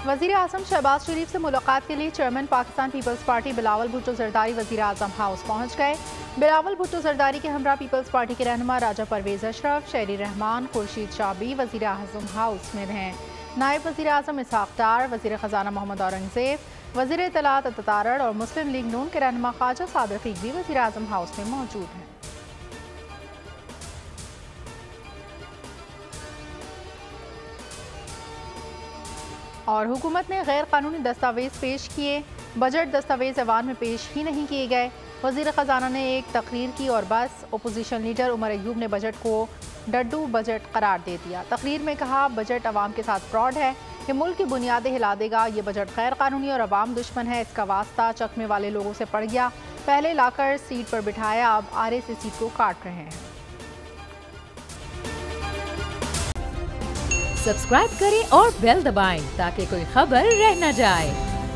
वज़ीर आज़म शहबाज शरीफ से मुलाकात के लिए चेयरमैन पाकिस्तान पीपल्स पार्टी बिलावल भुट्टो जरदारी वज़ीर आज़म हाउस पहुँच गए। बिलावल भुट्टो जरदारी के हमरा पीपल्स पार्टी के रहनुमा राजा परवेज़ अशरफ, शहरी रहमान, खुर्शीद शाबी वज़ीर आज़म हाउस में हैं। नायब वज़ीर आज़म इसहाक़ डार, वज़ीर ख़जाना मोहम्मद औरंगज़ेब, वज़ीर इत्तलात अतातारड़ और मुस्लिम लीग नून के रहनुमा ख्वाजा सादिक भी वज़ीर आज़म हाउस में मौजूद हैं। और हुकूमत ने गैर कानूनी दस्तावेज़ पेश किए, बजट दस्तावेज़ ऐवान में पेश ही नहीं किए गए। वज़ीर ख़जाना ने एक तकरीर की और बस। अपोजिशन लीडर उमर अयूब ने बजट को डड्डू बजट करार दे दिया। तकरीर में कहा, बजट अवाम के साथ फ्रॉड है, ये मुल्क की बुनियादें हिला देगा, ये बजट गैर कानूनी और अवाम दुश्मन है, इसका वास्ता चकमे वाले लोगों से पड़ गया, पहले लाकर सीट पर बिठाया, अब आरे से सीट को काट रहे हैं। सब्सक्राइब करें और बेल दबाएं ताकि कोई खबर रह न जाए।